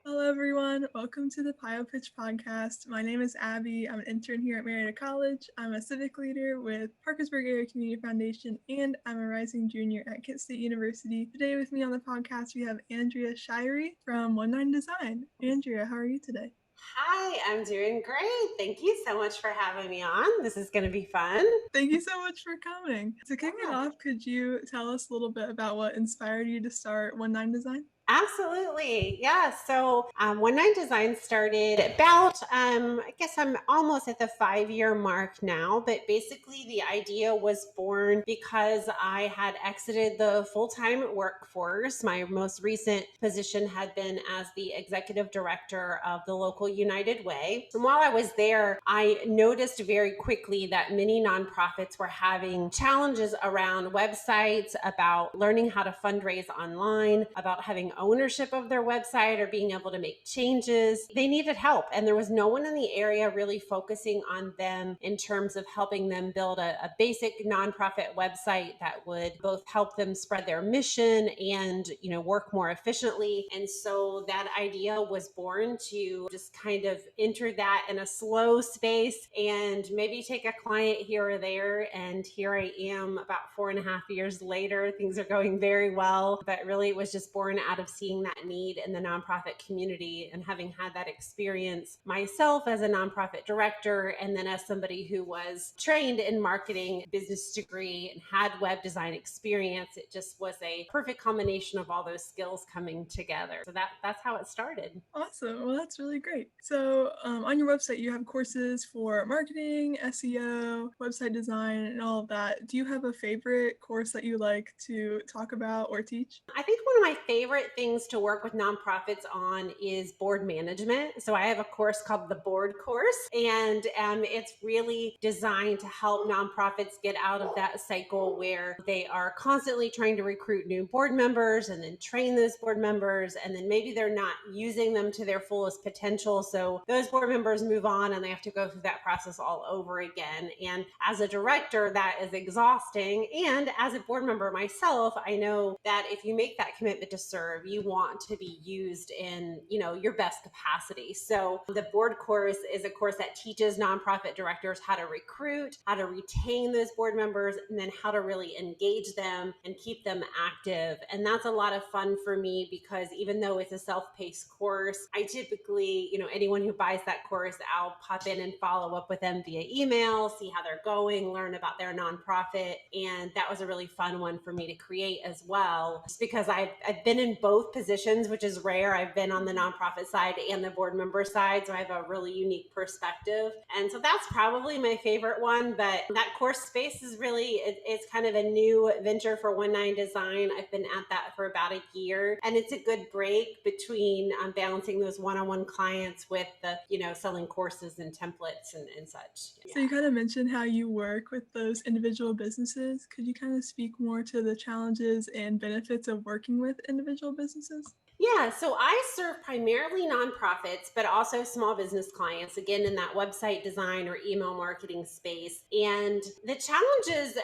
Hello, everyone. Welcome to the PioPitch podcast. My name is Abby. I'm an intern here at Marietta College. I'm a civic leader with Parkersburg Area Community Foundation, and I'm a rising junior at Kent State University. Today with me on the podcast, we have Andrea Shirey from 19 Design. Andrea, how are you today? Hi, I'm doing great. Thank you so much for having me on. This is going to be fun. Thank you so much for coming. To kick it Yeah. off, could you tell us a little bit about what inspired you to start 19 Design? Absolutely. Yeah. So, One Nine Design started about, I guess I'm almost at the 5 year mark now, but basically the idea was born because I had exited the full time workforce. My most recent position had been as the executive director of the local United Way. And while I was there, I noticed very quickly that many nonprofits were having challenges around websites, about learning how to fundraise online, about having ownership of their website or being able to make changes. They needed help, and there was no one in the area really focusing on them in terms of helping them build a basic nonprofit website that would both help them spread their mission and work more efficiently. And so that idea was born to just kind of enter that in a slow space and maybe take a client here or there. And here I am about 4.5 years later. Things are going very well, but really it was just born out of seeing that need in the nonprofit community and having had that experience myself as a nonprofit director, and then as somebody who was trained in marketing, business degree, and had web design experience. It just was a perfect combination of all those skills coming together. So that's how it started. Awesome. Well, that's really great. So, on your website, you have courses for marketing, SEO, website design, and all of that. Do you have a favorite course that you like to talk about or teach? I think one of my favorite things to work with nonprofits on is board management. So I have a course called the Board Course, and it's really designed to help nonprofits get out of that cycle where they are constantly trying to recruit new board members and then train those board members, and then maybe they're not using them to their fullest potential. So those board members move on and they have to go through that process all over again. And as a director, that is exhausting. And as a board member myself, I know that if you make that commitment to serve, you want to be used in, your best capacity. So the board course is a course that teaches nonprofit directors how to recruit, how to retain those board members, and then how to really engage them and keep them active. And that's a lot of fun for me because even though it's a self-paced course, I typically, anyone who buys that course, I'll pop in and follow up with them via email, see how they're going, learn about their nonprofit. And that was a really fun one for me to create as well, just because I've been in both positions, which is rare. I've been on the nonprofit side and the board member side, so I have a really unique perspective. And so that's probably my favorite one. But that course space is really, it's kind of a new venture for 19 Design. I've been at that for about a year, and it's a good break between balancing those one-on-one clients with the, selling courses and templates and such. So, you kind of mentioned how you work with those individual businesses. Could you kind of speak more to the challenges and benefits of working with individual businesses? Yeah, so I serve primarily nonprofits, but also small business clients, again, in that website design or email marketing space. And the challenges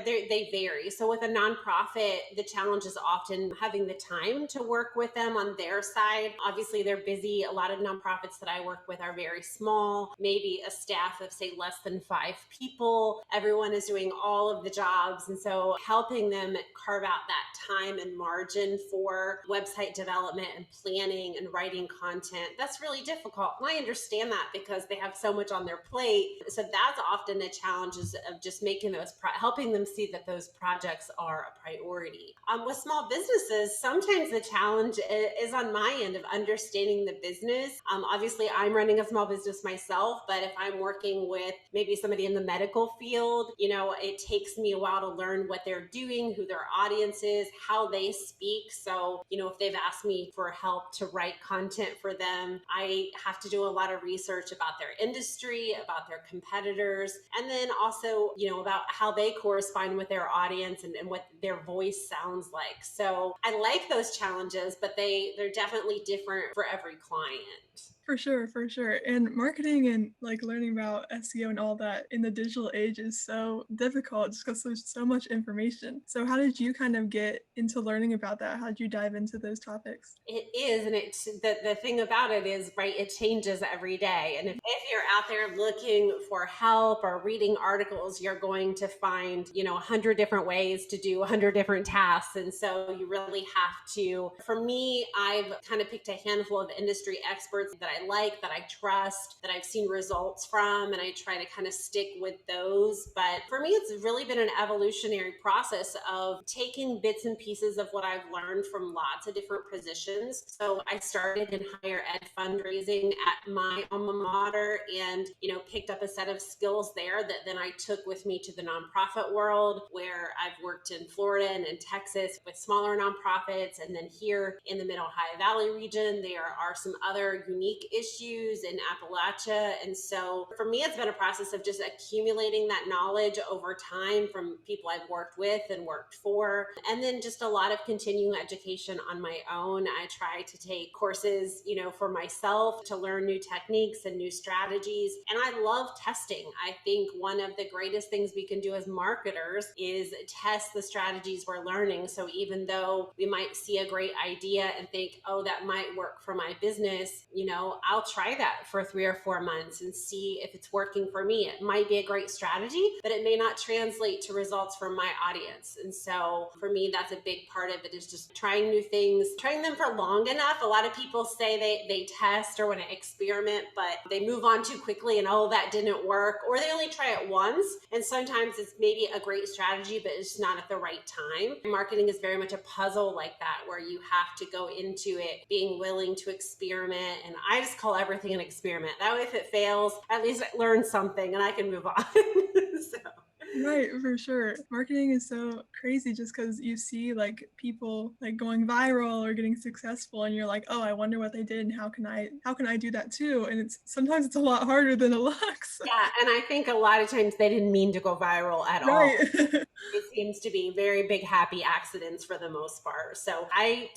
they vary. So with a nonprofit, the challenge is often having the time to work with them on their side. Obviously, they're busy. A lot of nonprofits that I work with are very small, maybe a staff of, say, less than 5 people. Everyone is doing all of the jobs. And so helping them carve out that time and margin for website development and planning and writing content, that's really difficult. And I understand that because they have so much on their plate. So that's often a challenge, is of just making those, helping them see that those projects are a priority. With small businesses, sometimes the challenge is on my end of understanding the business. Obviously, I'm running a small business myself, but if I'm working with maybe somebody in the medical field, it takes me a while to learn what they're doing, who their audience is, how they speak. So, if they've asked me for help to write content for them, I have to do a lot of research about their industry, about their competitors, and then also, about how they correspond with their audience and what their voice sounds like. So I like those challenges, but they're definitely different for every client. For sure, for sure. And marketing and like learning about SEO and all that in the digital age is so difficult just because there's so much information. So how did you kind of get into learning about that? How did you dive into those topics? It is, and it's the thing about it is, right, it changes every day. And if you're out there looking for help or reading articles, you're going to find, 100 different ways to do 100 different tasks. And so you really have to, for me, I've kind of picked a handful of industry experts that I like, that I trust, that I've seen results from, and I try to kind of stick with those. But for me, it's really been an evolutionary process of taking bits and pieces of what I've learned from lots of different positions. So I started in higher ed fundraising at my alma mater and, picked up a set of skills there that then I took with me to the nonprofit world, where I've worked in Florida and in Texas with smaller nonprofits. And then here in the Mid Ohio Valley region, there are some other unique issues in Appalachia. And so for me, it's been a process of just accumulating that knowledge over time from people I've worked with and worked for. And then just a lot of continuing education on my own. I try to take courses, for myself to learn new techniques and new strategies. And I love testing. I think one of the greatest things we can do as marketers is test the strategies we're learning. So even though we might see a great idea and think, oh, that might work for my business, I'll try that for 3 or 4 months and see if it's working for me. It might be a great strategy, but it may not translate to results for my audience. And so for me, that's a big part of it, is just trying new things, trying them for long enough. A lot of people say they test or want to experiment, but they move on too quickly and, oh, that didn't work, or they only try it once. And sometimes it's maybe a great strategy, but it's not at the right time. Marketing is very much a puzzle like that, where you have to go into it being willing to experiment. And I just call everything an experiment. That way, if it fails, at least I learn something and I can move on. So. Right, for sure. Marketing is so crazy just because you see like people like going viral or getting successful and you're like, oh, I wonder what they did and how can I do that too? And it's sometimes it's a lot harder than it looks. Yeah, and I think a lot of times they didn't mean to go viral at all. Right. It seems to be very big, happy accidents for the most part. So I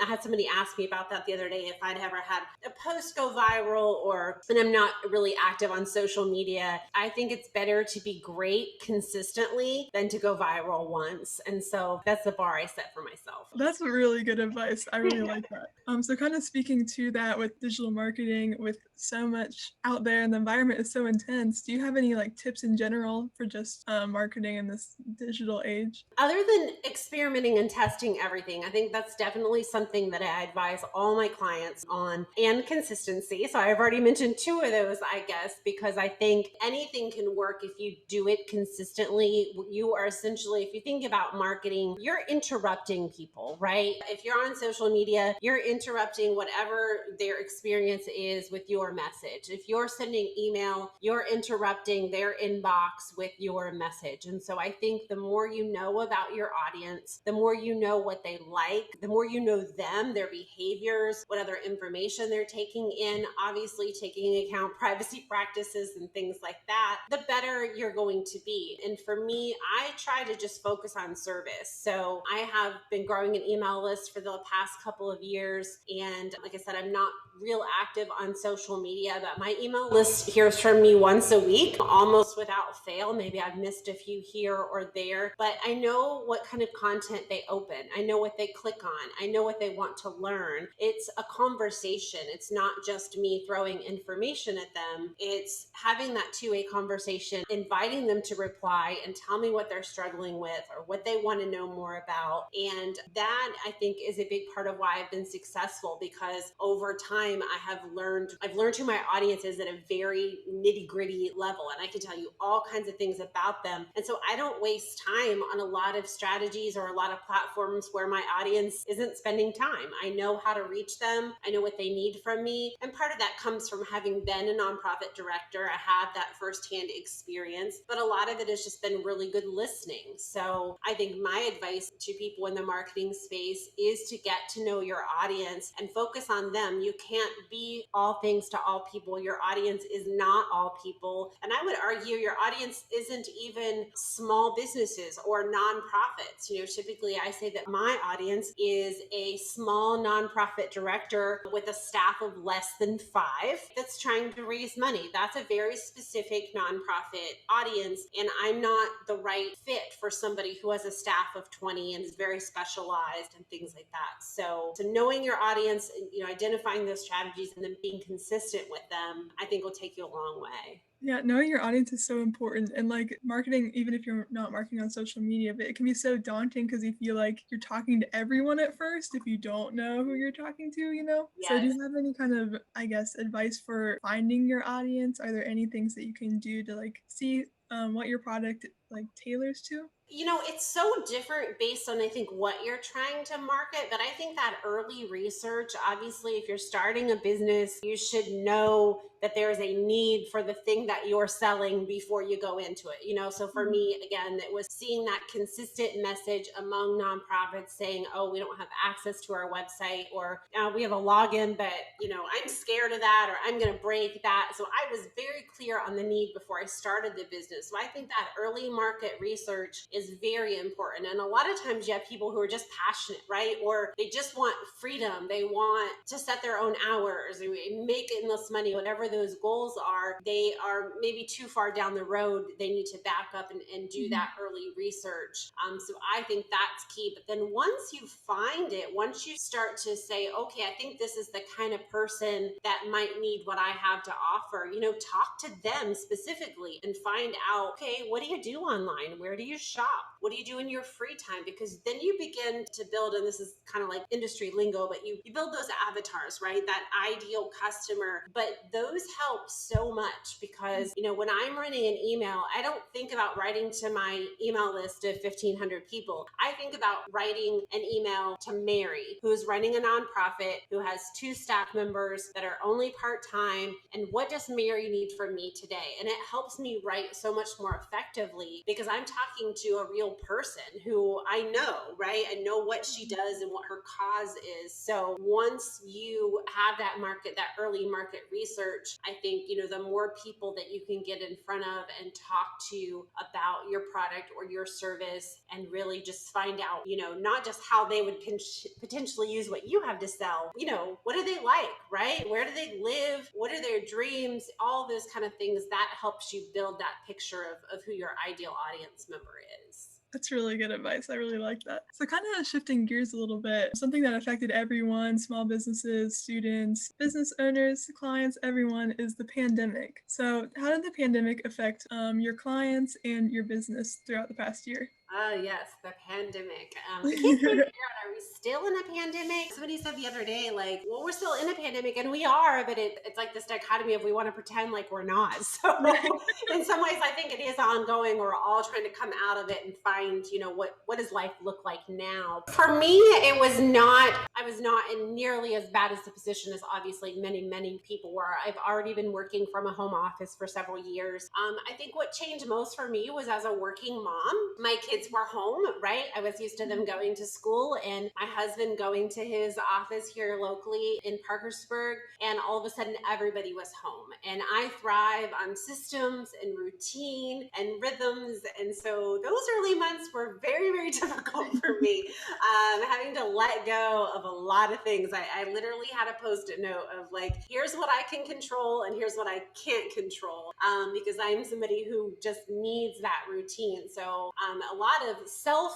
had somebody ask me about that the other day, if I'd ever had a post go viral, and I'm not really active on social media. I think it's better to be great consistently than to go viral once. And so that's the bar I set for myself. That's really good advice. I really like that. So kind of speaking to that with digital marketing, with so much out there and the environment is so intense, do you have any like tips in general for just marketing in this digital age? Other than experimenting and testing everything, I think that's definitely something that I advise all my clients on, and consistency. So I've already mentioned 2 of those, I guess, because I think anything can work if you do it consistently. You are essentially, if you think about marketing, you're interrupting people, right? If you're on social media, you're interrupting whatever their experience is with your message. If you're sending email, you're interrupting their inbox with your message. And so I think the more you know about your audience, the more you know what they like, the more you know them, their behaviors, what other information they're taking in, obviously taking into account privacy practices and things like that, the better you're going to be. And for me, I try to just focus on service. So I have been growing an email list for the past couple of years. And like I said, I'm not real active on social media, but my email list hears from me once a week, almost without fail. Maybe I've missed a few here or there, but I know what kind of content they open. I know what they click on. I know what they want to learn. It's a conversation. It's not just me throwing information at them. It's having that two-way conversation, inviting them to reply and tell me what they're struggling with or what they want to know more about. And that, I think, is a big part of why I've been successful, because over time I've learned who my audience is at a very nitty-gritty level, and I can tell you all kinds of things about them. And so I don't waste time on a lot of strategies or a lot of platforms where my audience isn't spending time. I know how to reach them. I know what they need from me. And part of that comes from having been a nonprofit director. I have that firsthand experience, but a lot of of it has just been really good listening. So I think my advice to people in the marketing space is to get to know your audience and focus on them. You can't be all things to all people. Your audience is not all people. And I would argue your audience isn't even small businesses or nonprofits. Typically I say that my audience is a small nonprofit director with a staff of less than 5 that's trying to raise money. That's a very specific nonprofit audience, and I'm not the right fit for somebody who has a staff of 20 and is very specialized and things like that. So knowing your audience, identifying those strategies and then being consistent with them, I think will take you a long way. Yeah, knowing your audience is so important. And like marketing, even if you're not marketing on social media, but it can be so daunting because you feel like you're talking to everyone at first if you don't know who you're talking to, Yes. So do you have any kind of, advice for finding your audience? Are there any things that you can do to like see what your product like tailors to? It's so different based on, I think, what you're trying to market. But I think that early research, obviously, if you're starting a business, you should know that there is a need for the thing that you're selling before you go into it. So for me, again, it was seeing that consistent message among nonprofits saying, oh, we don't have access to our website, or we have a login, but, I'm scared of that, or I'm going to break that. So I was very clear on the need before I started the business. So I think that early market research is very important. And a lot of times you have people who are just passionate, right? Or they just want freedom. They want to set their own hours, make endless money, whatever those goals are. They are maybe too far down the road. They need to back up and do that early research. So I think that's key. But then once you find it, once you start to say, okay, I think this is the kind of person that might need what I have to offer, talk to them specifically and find out, okay, what do you do online? Where do you shop? What do you do in your free time? Because then you begin to build, and this is kind of like industry lingo, but you build those avatars, right? That ideal customer. But those help so much because, when I'm running an email, I don't think about writing to my email list of 1,500 people. I think about writing an email to Mary, who's running a nonprofit, who has 2 staff members that are only part-time. And what does Mary need from me today? And it helps me write so much more effectively because I'm talking to a real person who I know, right? I know what she does and what her cause is. So once you have that early market research, I think, the more people that you can get in front of and talk to about your product or your service and really just find out, not just how they would potentially use what you have to sell, what do they like, right? Where do they live? What are their dreams? All those kind of things that helps you build that picture of who your ideal audience member is. That's really good advice. I really like that. So kind of shifting gears a little bit, something that affected everyone, small businesses, students, business owners, clients, everyone, is the pandemic. So how did the pandemic affect your clients and your business throughout the past year? Oh, yes, the pandemic. I can't figure out, are we still in a pandemic? Somebody said the other day, like, well, we're still in a pandemic, and we are, but it's like this dichotomy of we want to pretend like we're not. So in some ways, I think it is ongoing. We're all trying to come out of it and find, what does life look like now? For me, I was not in nearly as bad as the position as obviously many, many people were. I've already been working from a home office for several years. I think what changed most for me was as a working mom, my kids were home, right? I was used to them going to school and my husband going to his office here locally in Parkersburg. And all of a sudden, everybody was home. And I thrive on systems and routine and rhythms. And so those early months were very, very difficult for me, having to let go of a lot of things. I literally had a Post-it note of like, here's what I can control and here's what I can't control, because I'm somebody who just needs that routine. So a lot of self,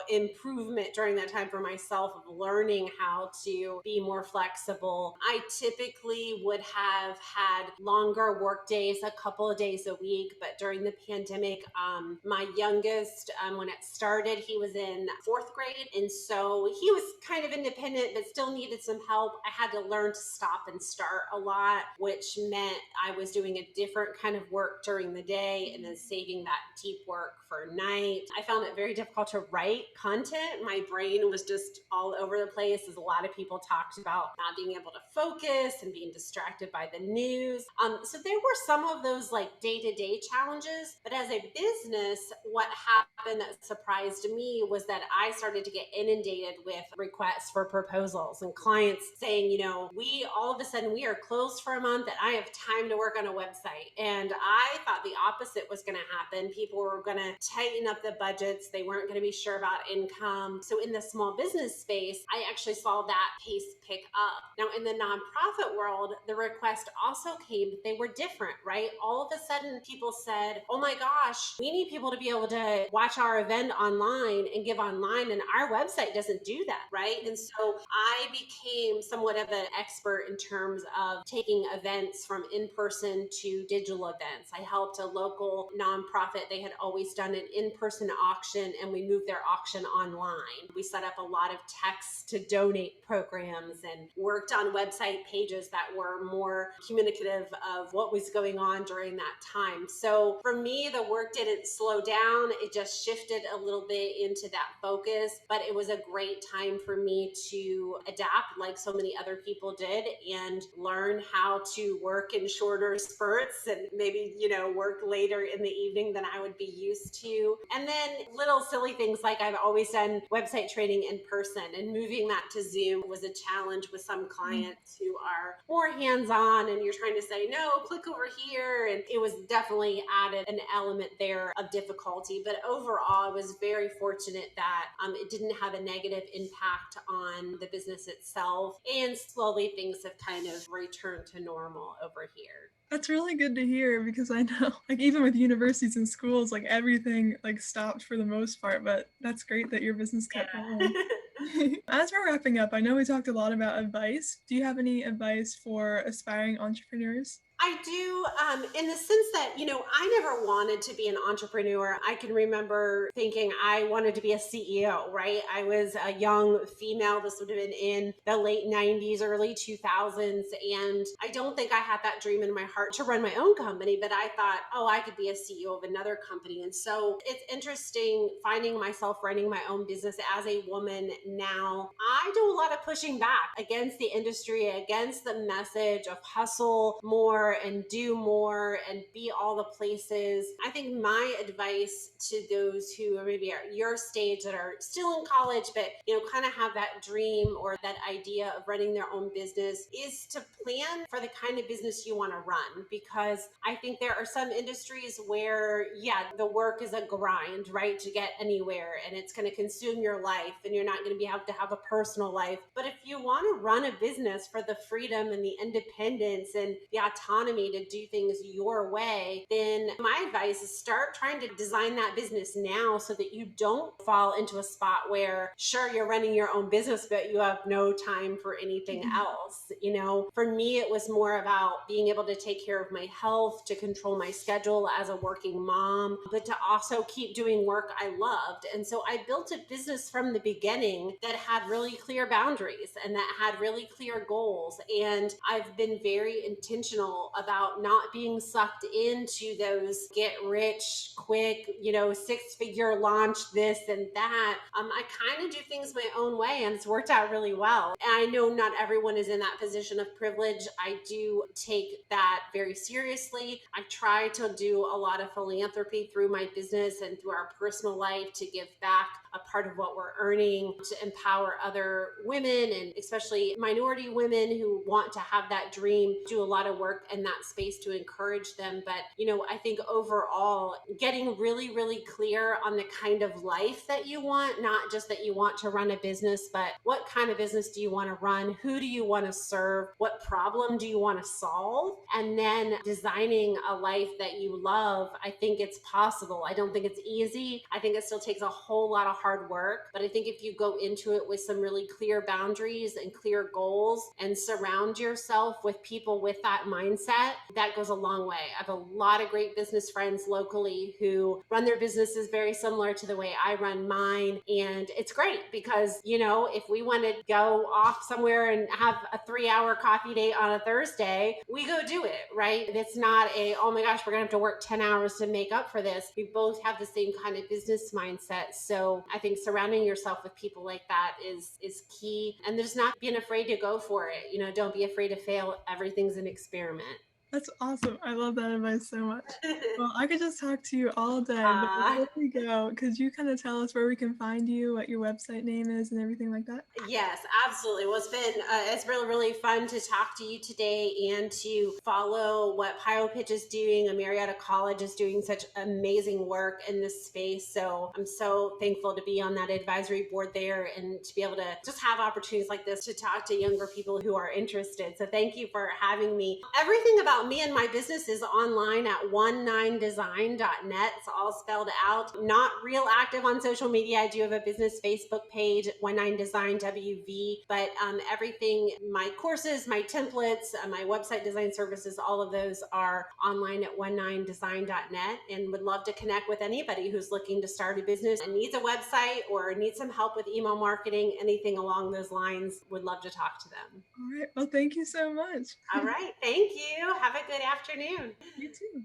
improvement during that time for myself of learning how to be more flexible. I typically would have had longer work days, a couple of days a week, but during the pandemic, my youngest, when it started, he was in 4th grade. And so he was kind of independent, but still needed some help. I had to learn to stop and start a lot, which meant I was doing a different kind of work during the day and then saving that deep work for night. point, I found it very difficult to write content. My brain was just all over the place, as a lot of people talked about not being able to focus and being distracted by the news. So there were some of those like day-to-day challenges, but as a business, what happened that surprised me was that I started to get inundated with requests for proposals and clients saying, we all of a sudden we are closed for a month and I have time to work on a website. And I thought the opposite was going to happen. People were going to tighten up the budgets. They weren't going to be sure about income. So in the small business space, I actually saw that pace pick up. Now in the nonprofit world, the request also came, but they were different, right? All of a sudden people said, oh my gosh, we need people to be able to watch our event online and give online, and our website doesn't do that, right? And so I became somewhat of an expert in terms of taking events from in-person to digital events. I helped a local nonprofit. They had always done an in-person auction, and we moved their auction online. We set up a lot of text to donate programs and worked on website pages that were more communicative of what was going on during that time. So for me, the work didn't slow down. It just shifted a little bit into that focus, but it was a great time for me to adapt like so many other people did and learn how to work in shorter spurts and maybe, work later in the evening than I would be used to. And then little silly things like I've always done website training in person, and moving that to Zoom was a challenge with some clients who are more hands-on and you're trying to say, no, click over here. And it was definitely added an element there of difficulty. But overall, I was very fortunate that it didn't have a negative impact on the business itself. And slowly things have kind of returned to normal over here. That's really good to hear, because I know, like, even with universities and schools, like, everything, like, stopped for the most part, but that's great that your business kept going. As we're wrapping up, I know we talked a lot about advice. Do you have any advice for aspiring entrepreneurs? I do, in the sense that, I never wanted to be an entrepreneur. I can remember thinking I wanted to be a CEO, right? I was a young female. This would have been in the late 90s, early 2000s. And I don't think I had that dream in my heart to run my own company, but I thought, oh, I could be a CEO of another company. And so it's interesting finding myself running my own business as a woman now. I do a lot of pushing back against the industry, against the message of hustle more and do more and be all the places. I think my advice to those who are maybe at your stage that are still in college, but kind of have that dream or that idea of running their own business, is to plan for the kind of business you want to run. Because I think there are some industries where, the work is a grind, right, to get anywhere, and it's going to consume your life, and you're not going to be able to have a personal life. But if you want to run a business for the freedom and the independence and the autonomy to do things your way, then my advice is start trying to design that business now so that you don't fall into a spot where, sure, you're running your own business, but you have no time for anything else. For me, it was more about being able to take care of my health, to control my schedule as a working mom, but to also keep doing work I loved. And so I built a business from the beginning that had really clear boundaries and that had really clear goals. And I've been very intentional about not being sucked into those get rich quick, 6-figure launch this and that. I kind of do things my own way, and it's worked out really well. And I know not everyone is in that position of privilege. I do take that very seriously. I try to do a lot of philanthropy through my business and through our personal life to give back a part of what we're earning to empower other women, and especially minority women who want to have that dream, do a lot of work in that space to encourage them. But, I think overall, getting really, really clear on the kind of life that you want, not just that you want to run a business, but what kind of business do you want to run? Who do you want to serve? What problem do you want to solve? And then designing a life that you love. I think it's possible. I don't think it's easy. I think it still takes a whole lot of hard work, but I think if you go into it with some really clear boundaries and clear goals and surround yourself with people with that mindset, mindset, that goes a long way. I have a lot of great business friends locally who run their businesses very similar to the way I run mine. And it's great because, if we want to go off somewhere and have a 3-hour coffee date on a Thursday, we go do it, right? It's not oh my gosh, we're going to have to work 10 hours to make up for this. We both have the same kind of business mindset. So I think surrounding yourself with people like that is key. And there's not being afraid to go for it. Don't be afraid to fail. Everything's an experiment. That's awesome. I love that advice so much. Well, I could just talk to you all day, but before we go, could you kind of tell us where we can find you, what your website name is, and everything like that? Yes, absolutely. Well, it's really, really fun to talk to you today and to follow what PioPitch is doing. Marietta College is doing such amazing work in this space. So I'm so thankful to be on that advisory board there and to be able to just have opportunities like this to talk to younger people who are interested. So thank you for having me. Everything about me and my business is online at 19design.net. It's all spelled out. Not real active on social media. I do have a business Facebook page, 19design WV, but everything, my courses, my templates, my website design services, all of those are online at 19design.net, and would love to connect with anybody who's looking to start a business and needs a website or needs some help with email marketing, anything along those lines. Would love to talk to them. All right. Well, thank you so much. All right. Thank you. Have a good afternoon. You too.